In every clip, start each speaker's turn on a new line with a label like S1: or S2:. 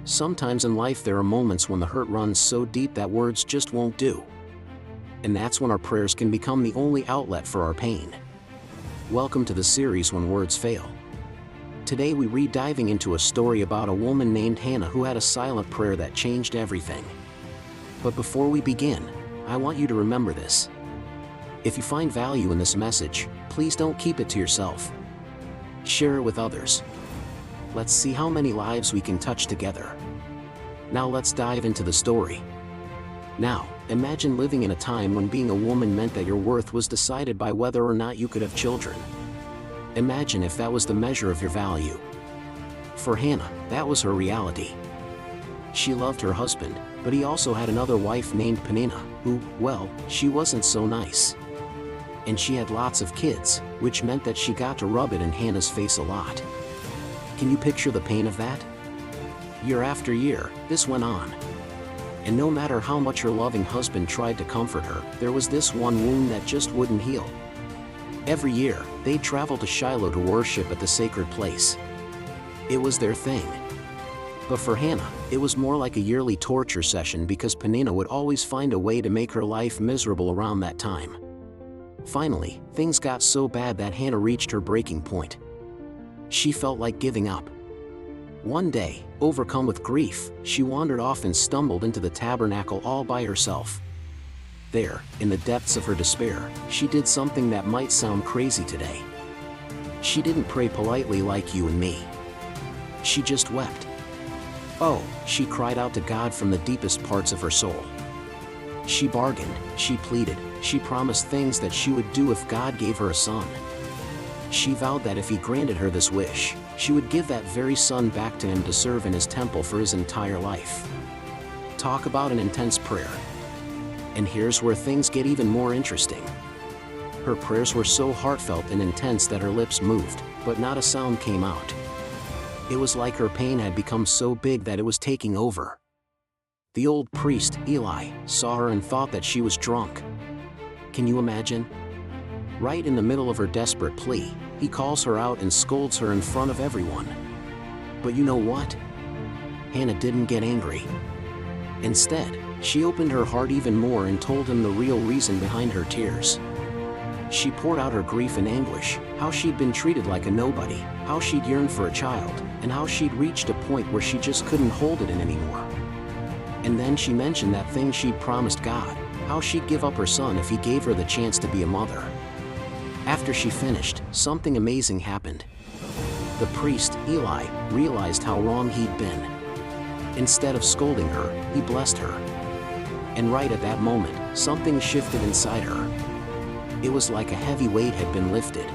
S1: Sometimes in life there are moments when the hurt runs so deep that words just won't do. And that's when our prayers can become the only outlet for our pain. Welcome to the series When Words Fail. Today we read diving into a story about a woman named Hannah who had a silent prayer that changed everything. But before we begin, I want you to remember this. If you find value in this message, please don't keep it to yourself. Share it with others. Let's see how many lives we can touch together. Now let's dive into the story. Now, imagine living in a time when being a woman meant that your worth was decided by whether or not you could have children. Imagine if that was the measure of your value. For Hannah, that was her reality. She loved her husband, but he also had another wife named Peninnah, who, well, she wasn't so nice. And she had lots of kids, which meant that she got to rub it in Hannah's face a lot. Can you picture the pain of that? Year after year, this went on. And no matter how much her loving husband tried to comfort her, there was this one wound that just wouldn't heal. Every year, they'd travel to Shiloh to worship at the sacred place. It was their thing. But for Hannah, it was more like a yearly torture session because Peninnah would always find a way to make her life miserable around that time. Finally, things got so bad that Hannah reached her breaking point. She felt like giving up. One day, overcome with grief, she wandered off and stumbled into the tabernacle all by herself. There, in the depths of her despair, she did something that might sound crazy today. She didn't pray politely like you and me. She just wept. Oh, she cried out to God from the deepest parts of her soul. She bargained, she pleaded, she promised things that she would do if God gave her a son. She vowed that if he granted her this wish, she would give that very son back to him to serve in his temple for his entire life. Talk about an intense prayer. And here's where things get even more interesting. Her prayers were so heartfelt and intense that her lips moved, but not a sound came out. It was like her pain had become so big that it was taking over. The old priest, Eli, saw her and thought that she was drunk. Can you imagine? Right in the middle of her desperate plea, he calls her out and scolds her in front of everyone. But you know what? Hannah didn't get angry. Instead, she opened her heart even more and told him the real reason behind her tears. She poured out her grief and anguish, how she'd been treated like a nobody, how she'd yearned for a child, and how she'd reached a point where she just couldn't hold it in anymore. And then she mentioned that thing she'd promised God, how she'd give up her son if he gave her the chance to be a mother. After she finished, something amazing happened. The priest, Eli, realized how wrong he'd been. Instead of scolding her, he blessed her. And right at that moment, something shifted inside her. It was like a heavy weight had been lifted.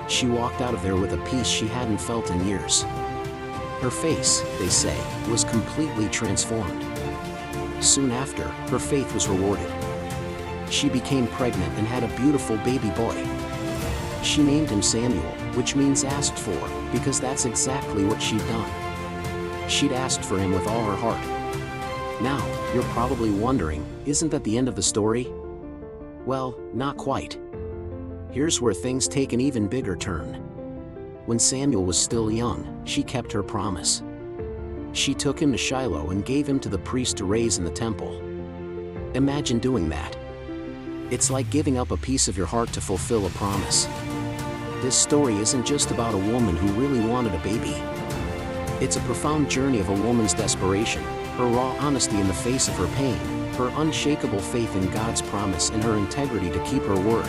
S1: She walked out of there with a peace she hadn't felt in years. Her face, they say, was completely transformed. Soon after, her faith was rewarded. She became pregnant and had a beautiful baby boy. She named him Samuel, which means asked for, because that's exactly what she'd done. She'd asked for him with all her heart. Now, you're probably wondering, isn't that the end of the story? Well, not quite. Here's where things take an even bigger turn. When Samuel was still young, she kept her promise. She took him to Shiloh and gave him to the priest to raise in the temple. Imagine doing that. It's like giving up a piece of your heart to fulfill a promise. This story isn't just about a woman who really wanted a baby. It's a profound journey of a woman's desperation, her raw honesty in the face of her pain, her unshakable faith in God's promise, and her integrity to keep her word.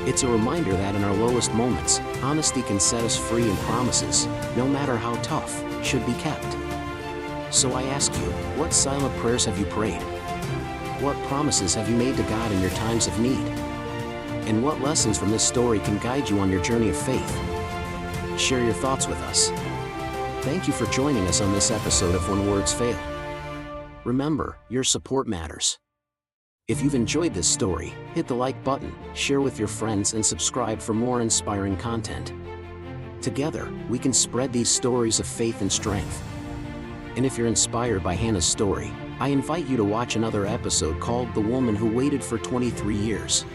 S1: It's a reminder that in our lowest moments, honesty can set us free, and promises, no matter how tough, should be kept. So I ask you, what silent prayers have you prayed? What promises have you made to God in your times of need? And what lessons from this story can guide you on your journey of faith? Share your thoughts with us. Thank you for joining us on this episode of When Words Fail. Remember, your support matters. If you've enjoyed this story, hit the like button, share with your friends, and subscribe for more inspiring content. Together, we can spread these stories of faith and strength. And if you're inspired by Hannah's story, I invite you to watch another episode called The Woman Who Waited for 23 Years.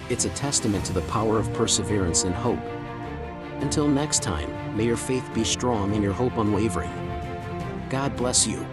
S1: It's a testament to the power of perseverance and hope. Until next time, may your faith be strong and your hope unwavering. God bless you.